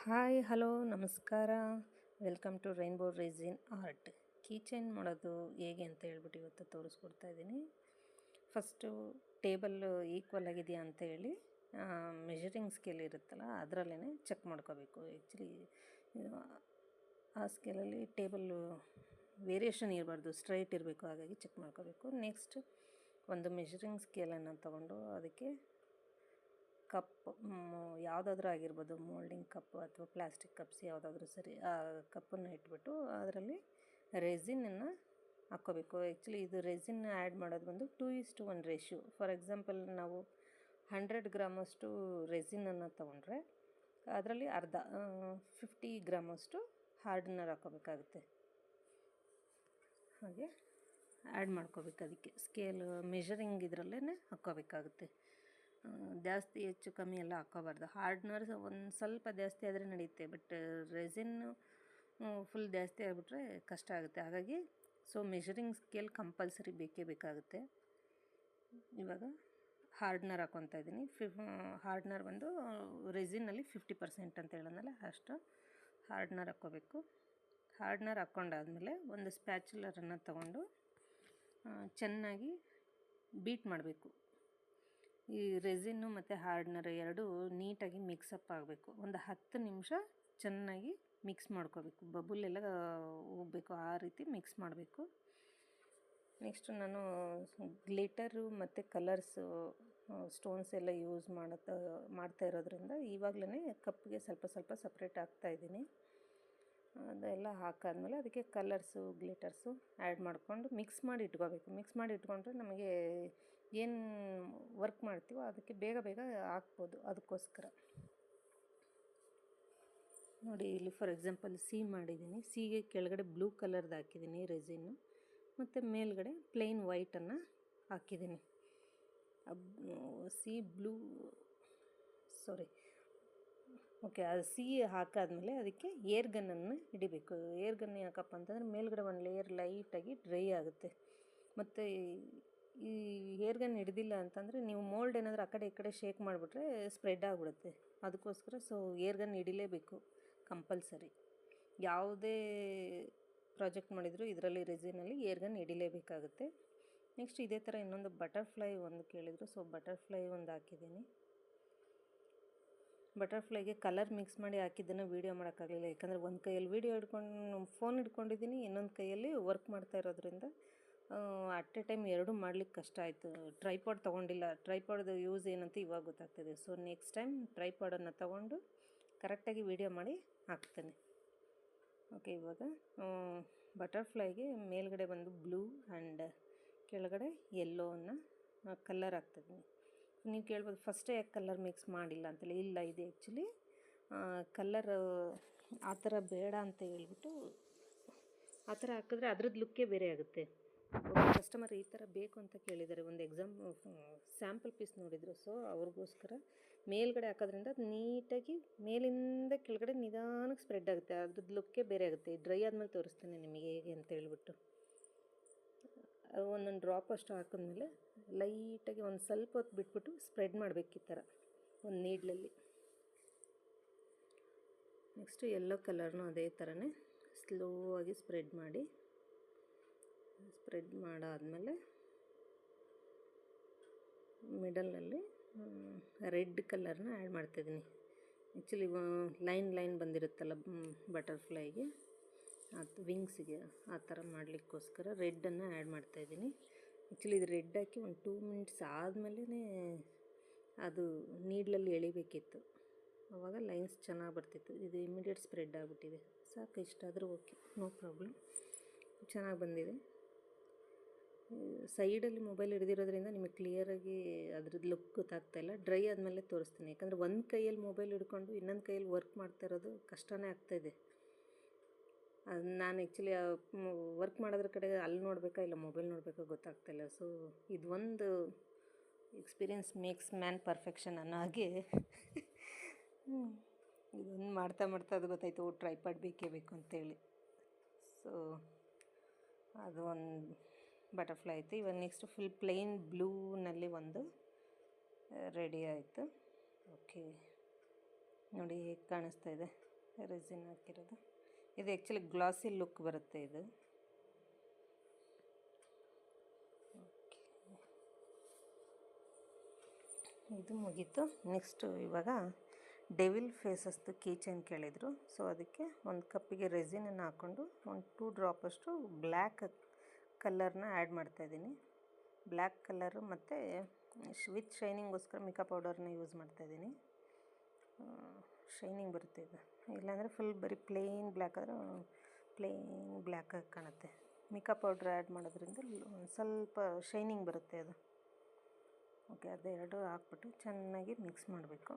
Hi hello ನಮಸ್ಕಾರ. Welcome to Rainbow Resin Art. Keychain ಮಾಡೋದು ಹೇಗೆ ಅಂತ ಹೇಳ್ಬಿಟ್ಟು ಇವತ್ತು ತೋರಿಸ್ಕೊಡ್ತಾ ಇದ್ದೀನಿ. ಫಸ್ಟು ಟೇಬಲ್ ಈಕ್ವಲ್ ಆಗಿದೆಯಾ ಅಂತ ಹೇಳಿ ಮೆಷರಿಂಗ್ ಸ್ಕೇಲ್ ಇರುತ್ತಲ್ಲ ಅದರಲ್ಲೇ ಚೆಕ್ ಮಾಡ್ಕೋಬೇಕು. ಆ್ಯಕ್ಚುಲಿ ಆ ಸ್ಕೇಲಲ್ಲಿ ಟೇಬಲ್ಲು ವೇರಿಯೇಷನ್ ಇರಬಾರ್ದು, ಸ್ಟ್ರೈಟ್ ಇರಬೇಕು, ಹಾಗಾಗಿ ಚೆಕ್ ಮಾಡ್ಕೋಬೇಕು. ನೆಕ್ಸ್ಟ್ ಒಂದು ಮೆಷರಿಂಗ್ ಸ್ಕೇಲನ್ನು ತೊಗೊಂಡು ಅದಕ್ಕೆ ಕಪ್ ಯಾವುದಾದ್ರೂ ಆಗಿರ್ಬೋದು, ಮೋಲ್ಡಿಂಗ್ ಕಪ್ ಅಥವಾ ಪ್ಲಾಸ್ಟಿಕ್ ಕಪ್ಸ್ ಯಾವುದಾದ್ರೂ ಸರಿ, ಆ ಕಪ್ಪನ್ನು ಇಟ್ಬಿಟ್ಟು ಅದರಲ್ಲಿ ರೆಸಿನನ್ನು ಹಾಕ್ಕೋಬೇಕು. ಆ್ಯಕ್ಚುಲಿ ಇದು ರೆಸಿನ್ ಆ್ಯಡ್ ಮಾಡೋದು ಬಂದು 2:1 ರೇಷ್ಯೋ. ಫಾರ್ ಎಕ್ಸಾಂಪಲ್ ನಾವು 100 ಗ್ರಾಮಷ್ಟು ರೆಸಿನನ್ನು ತೊಗೊಂಡ್ರೆ ಅದರಲ್ಲಿ ಅರ್ಧ 50 ಗ್ರಾಮಷ್ಟು ಹಾರ್ಡ್ನರ್ ಹಾಕ್ಕೋಬೇಕಾಗುತ್ತೆ. ಹಾಗೆ ಆ್ಯಡ್ ಮಾಡ್ಕೋಬೇಕು. ಅದಕ್ಕೆ ಸ್ಕೇಲ್ ಮೆಷರಿಂಗ್ ಇದರಲ್ಲೇ ಹಾಕ್ಕೋಬೇಕಾಗುತ್ತೆ. ಜಾಸ್ತಿ ಹೆಚ್ಚು ಕಮ್ಮಿ ಎಲ್ಲ ಹಾಕ್ಕೋಬಾರ್ದು. ಹಾರ್ಡ್ನರ್ ಒಂದು ಸ್ವಲ್ಪ ಜಾಸ್ತಿ ಆದರೆ ನಡೆಯುತ್ತೆ, ಬಟ್ ರೆಸಿನ್ನು ಫುಲ್ ಜಾಸ್ತಿ ಆಗಿಬಿಟ್ರೆ ಕಷ್ಟ ಆಗುತ್ತೆ. ಹಾಗಾಗಿ ಮೆಷರಿಂಗ್ ಸ್ಕೇಲ್ ಕಂಪಲ್ಸರಿ ಬೇಕೇ ಬೇಕಾಗುತ್ತೆ. ಇವಾಗ ಹಾರ್ಡ್ನರ್ ಹಾಕ್ಕೊತಾ ಇದ್ದೀನಿ. ಹಾರ್ಡ್ನರ್ ಬಂದು ರೆಸಿನಲ್ಲಿ 50% ಅಂತ ಹೇಳೋದಲ್ಲ, ಅಷ್ಟು ಹಾರ್ಡ್ನರ್ ಹಾಕ್ಕೋಬೇಕು. ಹಾರ್ಡ್ನರ್ ಹಾಕ್ಕೊಂಡಾದ್ಮೇಲೆ ಒಂದು ಸ್ಪ್ಯಾಚುಲರನ್ನು ತಗೊಂಡು ಚೆನ್ನಾಗಿ ಬೀಟ್ ಮಾಡಬೇಕು. ಈ ರೆಸಿನ್ನು ಮತ್ತು ಹಾರ್ಡ್ನರ್ ಎರಡೂ ನೀಟಾಗಿ ಮಿಕ್ಸಪ್ ಆಗಬೇಕು. ಒಂದು 10 ನಿಮಿಷ ಚೆನ್ನಾಗಿ ಮಿಕ್ಸ್ ಮಾಡ್ಕೋಬೇಕು. ಬಬುಲ್ಲೆಲ್ಲ ಹೋಗಬೇಕು, ಆ ರೀತಿ ಮಿಕ್ಸ್ ಮಾಡಬೇಕು. ನೆಕ್ಸ್ಟು ನಾನು ಗ್ಲಿಟರು ಮತ್ತು ಕಲರ್ಸು ಸ್ಟೋನ್ಸ್ ಎಲ್ಲ ಯೂಸ್ ಮಾಡ್ತಾ ಇರೋದ್ರಿಂದ ಇವಾಗಲೇ ಕಪ್ಗೆ ಸ್ವಲ್ಪ ಸ್ವಲ್ಪ ಸಪ್ರೇಟ್ ಹಾಕ್ತಾಯಿದ್ದೀನಿ. ಅದೆಲ್ಲ ಹಾಕಾದ್ಮೇಲೆ ಅದಕ್ಕೆ ಕಲರ್ಸು ಗ್ಲಿಟರ್ಸು ಆ್ಯಡ್ ಮಾಡಿಕೊಂಡು ಮಿಕ್ಸ್ ಮಾಡಿ ಇಟ್ಕೋಬೇಕು. ಮಿಕ್ಸ್ ಮಾಡಿ ಇಟ್ಕೊಂಡ್ರೆ ನಮಗೆ ಏನು ವರ್ಕ್ ಮಾಡ್ತೀವೋ ಅದಕ್ಕೆ ಬೇಗ ಬೇಗ ಹಾಕ್ಬೋದು. ಅದಕ್ಕೋಸ್ಕರ ನೋಡಿ, ಇಲ್ಲಿ ಫಾರ್ ಎಕ್ಸಾಂಪಲ್ ಸಿ ಮಾಡಿದ್ದೀನಿ. ಸಿಗೆ ಕೆಳಗಡೆ ಬ್ಲೂ ಕಲರ್ದು ಹಾಕಿದ್ದೀನಿ ರೆಸಿನ್ನು, ಮತ್ತು ಮೇಲ್ಗಡೆ ಪ್ಲೇನ್ ವೈಟನ್ನು ಹಾಕಿದ್ದೀನಿ. ಓಕೆ, ಅದು ಸಿ ಹಾಕಾದ್ಮೇಲೆ ಅದಕ್ಕೆ ಏರ್ ಗನ್ನನ್ನು ಹಿಡಿಬೇಕು. ಏರ್ ಗನ್ ಯಾಕಪ್ಪ ಅಂತಂದರೆ ಮೇಲ್ಗಡೆ ಒಂದು ಲೇಯರ್ ಲೈಟಾಗಿ ಡ್ರೈ ಆಗುತ್ತೆ. ಮತ್ತು ಈ ಏರ್ ಗನ್ ಹಿಡ್ದಿಲ್ಲ ಅಂತಂದರೆ ನೀವು ಮೋಲ್ಡ್ ಏನಾದರೂ ಆ ಕಡೆ ಈ ಕಡೆ ಶೇಕ್ ಮಾಡಿಬಿಟ್ರೆ ಸ್ಪ್ರೆಡ್ ಆಗಿಬಿಡುತ್ತೆ. ಅದಕ್ಕೋಸ್ಕರ ಏರ್ ಗನ್ ಹಿಡಿಲೇಬೇಕು ಕಂಪಲ್ಸರಿ. ಯಾವುದೇ ಪ್ರಾಜೆಕ್ಟ್ ಮಾಡಿದರೂ ಇದರಲ್ಲಿ ರೆಸಿನಲ್ಲಿ ಏರ್ ಗನ್ ಹಿಡಿಲೇಬೇಕಾಗುತ್ತೆ. ನೆಕ್ಸ್ಟ್ ಇದೇ ಥರ ಇನ್ನೊಂದು ಬಟರ್ಫ್ಲೈ ಒಂದು ಕೇಳಿದರು, ಬಟರ್ಫ್ಲೈ ಒಂದು ಹಾಕಿದ್ದೀನಿ. ಬಟರ್ಫ್ಲೈಗೆ ಕಲರ್ ಮಿಕ್ಸ್ ಮಾಡಿ ಹಾಕಿದ್ದನ್ನು ವೀಡಿಯೋ ಮಾಡೋಕ್ಕಾಗಲಿಲ್ಲ, ಯಾಕಂದರೆ ಒಂದು ಕೈಯಲ್ಲಿ ವೀಡಿಯೋ ಫೋನ್ ಹಿಡ್ಕೊಂಡಿದ್ದೀನಿ, ಇನ್ನೊಂದು ಕೈಯಲ್ಲಿ ವರ್ಕ್ ಮಾಡ್ತಾ ಇರೋದ್ರಿಂದ ಅಟ್ ಎ ಟೈಮ್ ಎರಡೂ ಮಾಡ್ಲಿಕ್ಕೆ ಕಷ್ಟ ಆಯಿತು. ಟ್ರೈಪಾಡ್ ತೊಗೊಂಡಿಲ್ಲ. ಟ್ರೈಪಾಡ್ದು ಯೂಸ್ ಏನಂತ ಇವಾಗ ಗೊತ್ತಾಗ್ತಿದೆ. ನೆಕ್ಸ್ಟ್ ಟೈಮ್ ಟ್ರೈಪಾಡನ್ನು ತೊಗೊಂಡು ಕರೆಕ್ಟಾಗಿ ವೀಡಿಯೋ ಮಾಡಿ ಹಾಕ್ತೇನೆ. ಓಕೆ, ಇವಾಗ ಬಟರ್ಫ್ಲೈಗೆ ಮೇಲ್ಗಡೆ ಬಂದು ಬ್ಲೂ ಆ್ಯಂಡ್ ಕೆಳಗಡೆ ಯೆಲ್ಲೋವನ್ನು ಕಲರ್ ಹಾಕ್ತಿದ್ದೀನಿ. ನೀವು ಕೇಳ್ಬೋದು ಫಸ್ಟೇ ಯಾಕೆ ಕಲರ್ ಮಿಕ್ಸ್ ಮಾಡಿಲ್ಲ ಅಂತೇಳಿ. ಇಲ್ಲ, ಇದೆ ಆ್ಯಕ್ಚುಲಿ ಕಲರ್ ಆ ಥರ ಬೇಡ ಅಂತ ಹೇಳ್ಬಿಟ್ಟು ಆ ಥರ ಹಾಕಿದ್ರೆ ಅದ್ರದ್ದು ಲುಕ್ಕೇ ಬೇರೆ ಆಗುತ್ತೆ. ಕಸ್ಟಮರ್ ಈ ಥರ ಬೇಕು ಅಂತ ಕೇಳಿದ್ದಾರೆ. ಒಂದು ಸ್ಯಾಂಪಲ್ ಪೀಸ್ ನೋಡಿದರು, ಅವ್ರಿಗೋಸ್ಕರ ಮೇಲ್ಗಡೆ ಹಾಕೋದ್ರಿಂದ ಅದು ನೀಟಾಗಿ ಮೇಲಿಂದ ಕೆಳಗಡೆ ನಿಧಾನಕ್ಕೆ ಸ್ಪ್ರೆಡ್ ಆಗುತ್ತೆ. ಅದ್ರದ್ದು ಲುಕ್ಕೇ ಬೇರೆ ಆಗುತ್ತೆ. ಡ್ರೈ ಆದಮೇಲೆ ತೋರಿಸ್ತೇನೆ ನಿಮಗೆ ಹೇಗೆ ಅಂತ ಹೇಳ್ಬಿಟ್ಟು. ಒಂದೊಂದು ಡ್ರಾಪ್ ಅಷ್ಟು ಹಾಕಿದ್ಮೇಲೆ ಲೈಟಾಗಿ ಒಂದು ಸ್ವಲ್ಪ ಹೊತ್ತು ಬಿಟ್ಬಿಟ್ಟು ಸ್ಪ್ರೆಡ್ ಮಾಡಬೇಕು ಈ ಥರ ಒಂದು ನೀಡ್ಲಲ್ಲಿ. ನೆಕ್ಸ್ಟು ಯೆಲ್ಲೋ ಕಲರ್ನು ಅದೇ ಥರನೇ ಸ್ಲೋ ಆಗಿ ಸ್ಪ್ರೆಡ್ ಮಾಡಾದಮೇಲೆ ಮಿಡಲ್ನಲ್ಲಿ ರೆಡ್ ಕಲರ್ನ ಆ್ಯಡ್ ಮಾಡ್ತಾಯಿದ್ದೀನಿ. ಆ್ಯಕ್ಚುಲಿ ಲೈನ್ ಬಂದಿರುತ್ತಲ್ಲ ಬಟರ್ಫ್ಲೈಗೆ, ಅದು ವಿಂಗ್ಸಿಗೆ, ಆ ಥರ ಮಾಡಲಿಕ್ಕೋಸ್ಕರ ರೆಡ್ಡನ್ನು ಆ್ಯಡ್ ಮಾಡ್ತಾಯಿದ್ದೀನಿ. ಆ್ಯಕ್ಚುಲಿ ಇದು ರೆಡ್ ಹಾಕಿ ಒಂದು 2 ಮಿನಿಟ್ಸ್ ಆದಮೇಲೆ ಅದು ನೀಡ್ಲಲ್ಲಿ ಎಳಿಬೇಕಿತ್ತು, ಆವಾಗ ಲೈನ್ಸ್ ಚೆನ್ನಾಗಿ ಬರ್ತಿತ್ತು. ಇದು ಇಮಿಡಿಯೇಟ್ ಸ್ಪ್ರೆಡ್ ಆಗಿಬಿಟ್ಟಿದೆ. ಸಾಕು, ಇಷ್ಟಾದರೂ ಓಕೆ, ನೋ ಪ್ರಾಬ್ಲಮ್. ಚೆನ್ನಾಗಿ ಬಂದಿದೆ. ಸೈಡಲ್ಲಿ ಮೊಬೈಲ್ ಹಿಡಿದಿರೋದ್ರಿಂದ ನಿಮಗೆ ಕ್ಲಿಯರಾಗಿ ಅದ್ರದ್ದು ಲುಕ್ ಗೊತ್ತಾಗ್ತಾಯಿಲ್ಲ. ಡ್ರೈ ಆದಮೇಲೆ ತೋರಿಸ್ತೀನಿ, ಯಾಕಂದರೆ ಒಂದು ಕೈಯಲ್ಲಿ ಮೊಬೈಲ್ ಹಿಡ್ಕೊಂಡು ಇನ್ನೊಂದು ಕೈಯಲ್ಲಿ ವರ್ಕ್ ಮಾಡ್ತಾ ಇರೋದು ಕಷ್ಟನೇ ಆಗ್ತಾಯಿದೆ. ಅದು ನಾನು ಆ್ಯಕ್ಚುಲಿ ವರ್ಕ್ ಮಾಡೋದ್ರ ಕಡೆ ಅಲ್ಲಿ ನೋಡಬೇಕಾ ಇಲ್ಲ ಮೊಬೈಲ್ ನೋಡಬೇಕಾ ಗೊತ್ತಾಗ್ತಾಯಿಲ್ಲ. ಇದು ಒಂದು ಎಕ್ಸ್ಪೀರಿಯನ್ಸ್ ಮೇಕ್ಸ್ ಮ್ಯಾನ್ ಪರ್ಫೆಕ್ಷನ್ ಅನ್ನೋ ಹಾಗೆ ಇದೊಂದು ಮಾಡ್ತಾ ಅದು ಗೊತ್ತಾಯಿತು, ಟ್ರೈಪಾಡ್ ಬೇಕೇ ಬೇಕು ಅಂತೇಳಿ. ಅದು ಒಂದು ಬಟರ್ಫ್ಲೈ ಆಯಿತು. ಇವಾಗ ನೆಕ್ಸ್ಟ್ ಫುಲ್ ಪ್ಲೇನ್ ಬ್ಲೂನಲ್ಲಿ ಒಂದು ರೆಡಿ ಆಯಿತು. ಓಕೆ, ನೋಡಿ ಹೇಗೆ ಕಾಣಿಸ್ತಾ ಇದೆ. ರೆಸಿನ್ ಹಾಕಿರೋದು. ಇದು ಆ್ಯಕ್ಚುಲಿ ಗ್ಲಾಸಿ ಲುಕ್ ಬರುತ್ತೆ ಇದು. ಇದು ಮುಗೀತು. ನೆಕ್ಸ್ಟು ಇವಾಗ ಡೆವಿಲ್ ಫೇಸಸ್ದು ಕೀಚೈನ್ ಕೇಳಿದರು. ಸೊ ಅದಕ್ಕೆ ಒಂದು ಕಪ್ಪಿಗೆ ರೆಸಿನನ್ನು ಹಾಕ್ಕೊಂಡು ಒಂದು 2 ಡ್ರಾಪಷ್ಟು ಬ್ಲ್ಯಾಕ್ ಕಲರ್ನ ಆ್ಯಡ್ ಮಾಡ್ತಾಯಿದ್ದೀನಿ. ಬ್ಲ್ಯಾಕ್ ಕಲರು ಮತ್ತು ವಿತ್ ಶೈನಿಂಗೋಸ್ಕರ ಮಿಕಾ ಪೌಡರ್ನ ಯೂಸ್ ಮಾಡ್ತಾಯಿದ್ದೀನಿ. ಶೈನಿಂಗ್ ಬರುತ್ತೆ ಇದು. ಇಲ್ಲಾಂದರೆ ಫುಲ್ ಬರೀ ಪ್ಲೇನ್ ಬ್ಲ್ಯಾಕ್ ಆದರೆ ಪ್ಲೇನ್ ಬ್ಲ್ಯಾಕಾಗಿ ಕಾಣುತ್ತೆ. ಮಿಕಾ ಪೌಡ್ರ್ ಆ್ಯಡ್ ಮಾಡೋದ್ರಿಂದ ಒಂದು ಸ್ವಲ್ಪ ಶೈನಿಂಗ್ ಬರುತ್ತೆ ಅದು. ಓಕೆ, ಅದೆರಡು ಹಾಕ್ಬಿಟ್ಟು ಚೆನ್ನಾಗಿ ಮಿಕ್ಸ್ ಮಾಡಬೇಕು.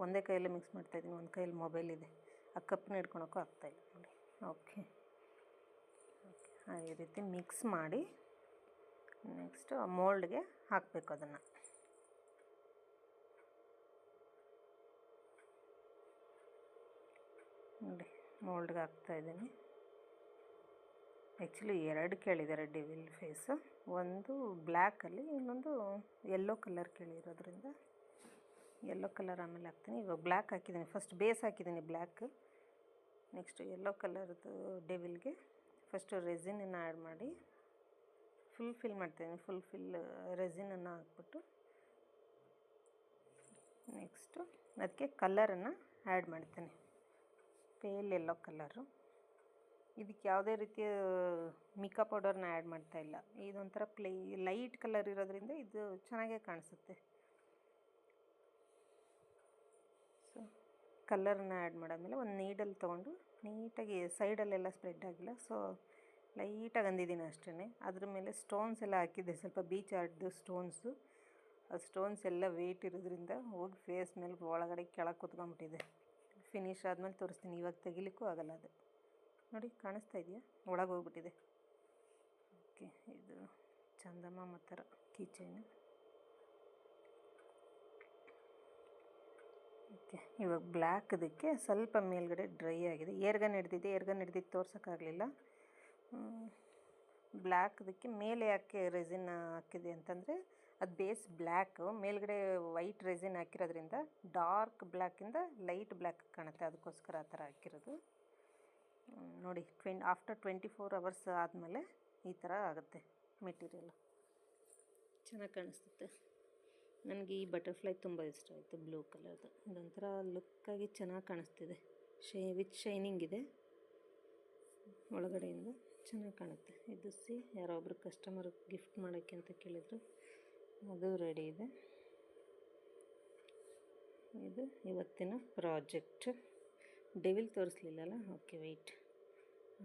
ಒಂದೇ ಕೈಯಲ್ಲಿ ಮಿಕ್ಸ್ ಮಾಡ್ತಾಯಿದ್ದೀನಿ, ಒಂದು ಕೈಯಲ್ಲಿ ಮೊಬೈಲ್ ಇದೆ, ಆ ಕಪ್ಪನ್ನ ಹಿಡ್ಕೊಳಕ್ಕೂ ಆಗ್ತಾಯಿಲ್ಲ ನೋಡಿ. ಓಕೆ, ಈ ರೀತಿ ಮಿಕ್ಸ್ ಮಾಡಿ ನೆಕ್ಸ್ಟು ಮೋಲ್ಡ್ಗೆ ಹಾಕಬೇಕು. ಅದನ್ನು ನೋಡಿ ಮೋಲ್ಡ್ಗೆ ಹಾಕ್ತಾಯಿದ್ದೀನಿ. ಆ್ಯಕ್ಚುಲಿ 2 ಕೇಳಿದ್ದಾರೆ ಡೆವಿಲ್ ಫೇಸು. ಒಂದು ಬ್ಲ್ಯಾಕಲ್ಲಿ, ಇನ್ನೊಂದು ಯೆಲ್ಲೋ ಕಲರ್ ಕೇಳಿರೋದ್ರಿಂದ ಯೆಲ್ಲೋ ಕಲರ್ ಆಮೇಲೆ ಹಾಕ್ತೀನಿ. ಇವಾಗ ಬ್ಲ್ಯಾಕ್ ಹಾಕಿದ್ದೀನಿ, ಫಸ್ಟ್ ಬೇಸ್ ಹಾಕಿದ್ದೀನಿ ಬ್ಲ್ಯಾಕ್. ನೆಕ್ಸ್ಟು ಯೆಲ್ಲೋ ಕಲರ್ದು ಡೆವಿಲ್ಗೆ ಫಸ್ಟು ರೆಸಿನನ್ನು ಆ್ಯಡ್ ಮಾಡಿ ಫಿಲ್ ಮಾಡ್ತಾಯಿದ್ದೀನಿ. ಫಿಲ್ ರೆಸಿನನ್ನು ಹಾಕ್ಬಿಟ್ಟು ನೆಕ್ಸ್ಟು ಅದಕ್ಕೆ ಕಲರನ್ನು ಆ್ಯಡ್ ಮಾಡ್ತೀನಿ, ಪೇಲ್ ಯೆಲ್ಲೋ ಕಲರು. ಇದಕ್ಕೆ ಯಾವುದೇ ರೀತಿಯ ಮಿಕಾ ಪೌಡರ್ನ ಆ್ಯಡ್ ಮಾಡ್ತಾಯಿಲ್ಲ. ಇದೊಂಥರ ಲೈಟ್ ಕಲರ್ ಇರೋದ್ರಿಂದ ಇದು ಚೆನ್ನಾಗೇ ಕಾಣಿಸುತ್ತೆ. ಸೊ ಕಲರನ್ನ ಆ್ಯಡ್ ಮಾಡಾದಮೇಲೆ ಒಂದು ನೀಡಲ್ ತೊಗೊಂಡು ನೀಟಾಗಿ ಸೈಡಲ್ಲೆಲ್ಲ ಸ್ಪ್ರೆಡ್ ಆಗಿಲ್ಲ, ಸೊ ಲೈಟಾಗಿ ಅಂದಿದ್ದೀನಿ ಅಷ್ಟೇ. ಅದ್ರ ಮೇಲೆ ಸ್ಟೋನ್ಸ್ ಎಲ್ಲ ಹಾಕಿದ್ದೆ, ಸ್ವಲ್ಪ ಬೀಚ್ ಆರ್ಟ್ದು ಸ್ಟೋನ್ಸು. ಆ ಸ್ಟೋನ್ಸ್ ಎಲ್ಲ ವೆಯ್ಟ್ ಇರೋದ್ರಿಂದ ಹೋಗಿ ಫೇಸ್ ಮೇಲೆ ಒಳಗಡೆ ಕೆಳಗೆ ಕೂತ್ಕೊಂಡ್ಬಿಟ್ಟಿದೆ. ಫಿನಿಶ್ ಆದಮೇಲೆ ತೋರಿಸ್ತೀನಿ, ಇವಾಗ ತೆಗಿಲಿಕ್ಕೂ ಆಗಲ್ಲ ಅದು. ನೋಡಿ ಕಾಣಿಸ್ತಾ ಇದೆಯಾ, ಒಳಗೆ ಹೋಗ್ಬಿಟ್ಟಿದೆ. ಓಕೆ, ಇದು ಚಂದಮಾಮ ಥರ ಕೀಚೈನು. ಓಕೆ, ಇವಾಗ ಬ್ಲ್ಯಾಕ್ ಇದಕ್ಕೆ ಸ್ವಲ್ಪ ಮೇಲ್ಗಡೆ ಡ್ರೈ ಆಗಿದೆ. ಏರ್ಗನ್ ಹಿಡ್ದಿದ್ದು ತೋರ್ಸೋಕ್ಕಾಗಲಿಲ್ಲ. ಬ್ಲ್ಯಾಕ್ ಇದಕ್ಕೆ ಮೇಲೆ ಯಾಕೆ ರೆಸಿನ್ ಹಾಕಿದೆ ಅಂತಂದರೆ ಅದು ಬೇಸ್ ಬ್ಲ್ಯಾಕು, ಮೇಲ್ಗಡೆ ವೈಟ್ ರೆಸಿನ್ ಹಾಕಿರೋದ್ರಿಂದ ಡಾರ್ಕ್ ಬ್ಲ್ಯಾಕಿಂದ ಲೈಟ್ ಬ್ಲ್ಯಾಕ್ ಕಾಣುತ್ತೆ, ಅದಕ್ಕೋಸ್ಕರ ಆ ಥರ ಹಾಕಿರೋದು. ನೋಡಿ ಆಫ್ಟರ್ 24 hours ಆದಮೇಲೆ ಈ ಥರ ಆಗುತ್ತೆ ಮೆಟೀರಿಯಲ್. ಚೆನ್ನಾಗಿ ಕಾಣಿಸುತ್ತೆ. ನನಗೆ ಈ ಬಟರ್ಫ್ಲೈ ತುಂಬ ಇಷ್ಟ ಆಯಿತು, ಬ್ಲೂ ಕಲರ್ದು. ಇದೊಂಥರ ಲುಕ್ಕಾಗಿ ಚೆನ್ನಾಗಿ ಕಾಣಿಸ್ತಿದೆ. ವಿತ್ ಶೈನಿಂಗ್ ಇದೆ ಒಳಗಡೆಯಿಂದ, ಚೆನ್ನಾಗಿ ಕಾಣುತ್ತೆ. ಇದು ಯಾರೋ ಒಬ್ಬರು ಕಸ್ಟಮರ್ ಗಿಫ್ಟ್ ಮಾಡೋಕ್ಕೆ ಅಂತ ಕೇಳಿದರು, ಅದು ರೆಡಿ ಇದೆ. ಇದು ಇವತ್ತಿನ ಪ್ರಾಜೆಕ್ಟ್. ಡೆವಿಲ್ ತೋರಿಸ್ಲಿಲ್ಲಲ್ಲ, ಓಕೆ ವೆಯ್ಟ್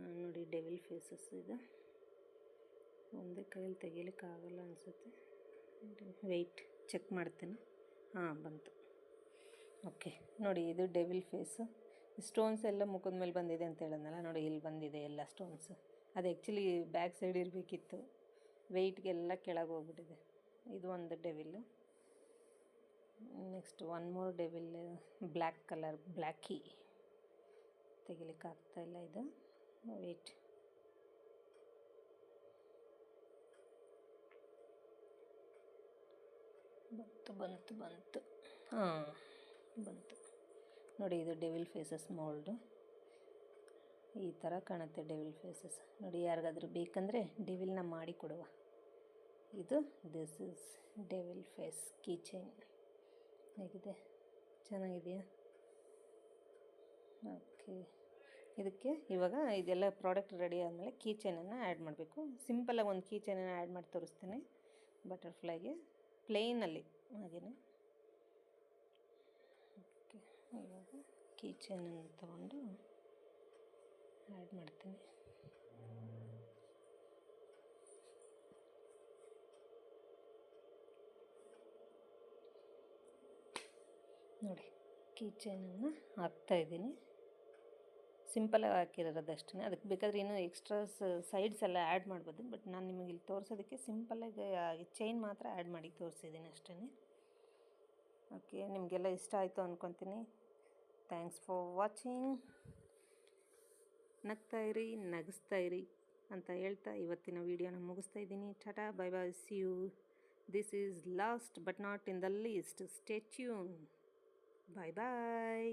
ನೋಡಿ, ಡೆವಿಲ್ ಫೇಸಸ್ ಇದು ಒಂದೇ ಕೈಯಲ್ಲಿ ತೆಗಿಲಿಕ್ಕಾಗಲ್ಲ ಅನಿಸುತ್ತೆ. ವೆಯ್ಟ್ ಚೆಕ್ ಮಾಡ್ತೀನಿ. ಬಂತು. ಓಕೆ ನೋಡಿ, ಇದು ಡೆವಿಲ್ ಫೇಸು. ಸ್ಟೋನ್ಸ್ ಎಲ್ಲ ಮುಖದ ಮೇಲೆ ಬಂದಿದೆ ಅಂತ ಹೇಳಿದ್ನಲ್ಲ, ನೋಡಿ ಇಲ್ಲಿ ಬಂದಿದೆ ಎಲ್ಲ ಸ್ಟೋನ್ಸು. ಅದು ಆ್ಯಕ್ಚುಲಿ ಬ್ಯಾಕ್ ಸೈಡ್ ಇರಬೇಕಿತ್ತು, ವೆಯ್ಟ್ಗೆಲ್ಲ ಕೆಳಗೆ ಹೋಗ್ಬಿಟ್ಟಿದೆ. ಇದು ಒಂದು devil. Next one more devil, black colour ಬ್ಲ್ಯಾಕಿ, ತೆಗಿಲಿಕ್ಕೆ ಆಗ್ತಾಯಿಲ್ಲ ಇದು. ವೆಯ್ಟ್ ಬಂತು ಬಂತು ನೋಡಿ. ಇದು ಡೆವಿಲ್ ಫೇಸಸ್ ಮೋಲ್ಡು. ಈ ಥರ ಕಾಣುತ್ತೆ ಡೆವಿಲ್ ಫೇಸಸ್. ನೋಡಿ, ಯಾರಿಗಾದ್ರೂ ಬೇಕಂದರೆ ಡೆವಿಲ್ನ ಮಾಡಿ ಕೊಡುವ. This is devil face keychain. ಹೇಗಿದೆ, ಚೆನ್ನಾಗಿದೆಯಾ? ಓಕೆ, ಇದಕ್ಕೆ ಇವಾಗ ಇದೆಲ್ಲ ಪ್ರಾಡಕ್ಟ್ ರೆಡಿ ಆದಮೇಲೆ ಕೀಚೈನನ್ನು ಆ್ಯಡ್ ಮಾಡಬೇಕು. ಸಿಂಪಲಾಗಿ ಒಂದು ಕೀಚೈನನ್ನು ಆ್ಯಡ್ ಮಾಡಿ ತೋರಿಸ್ತೀನಿ ಬಟರ್ಫ್ಲೈಗೆ, ಪ್ಲೇನಲ್ಲಿ ಹಾಗೆಯೇ. ಓಕೆ, ಇವಾಗ ಕೀಚೈನನ್ನು ತೊಗೊಂಡು ಆ್ಯಡ್ ಮಾಡ್ತೀನಿ. ನೋಡಿ, ಕೀಚೈನನ್ನು ಹಾಕ್ತಾಯಿದ್ದೀನಿ. ಸಿಂಪಲಾಗಿ ಹಾಕಿರೋದಷ್ಟೇ. ಅದಕ್ಕೆ ಬೇಕಾದರೆ ಇನ್ನೂ ಎಕ್ಸ್ಟ್ರಾಸ್ ಸೈಡ್ಸ್ ಎಲ್ಲ ಆ್ಯಡ್ ಮಾಡ್ಬೋದು, ಬಟ್ ನಾನು ನಿಮಗೆ ಇಲ್ಲಿ ತೋರಿಸೋದಕ್ಕೆ ಸಿಂಪಲಾಗಿ ಚೈನ್ ಮಾತ್ರ ಆ್ಯಡ್ ಮಾಡಿ ತೋರಿಸಿದ್ದೀನಿ ಅಷ್ಟೇ. ಓಕೆ, ನಿಮಗೆಲ್ಲ ಇಷ್ಟ ಆಯಿತು ಅಂದ್ಕೊತೀನಿ. Thanks for watching. ನಗ್ತಾಯಿರಿ, ನಗಿಸ್ತಾಯಿರಿ ಅಂತ ಹೇಳ್ತಾ ಇವತ್ತಿನ ವೀಡಿಯೋನ ಮುಗಿಸ್ತಾ ಇದ್ದೀನಿ. ಟಾಟಾ, bye bye, see you. This is last but not in the least. Stay tune. Bye bye.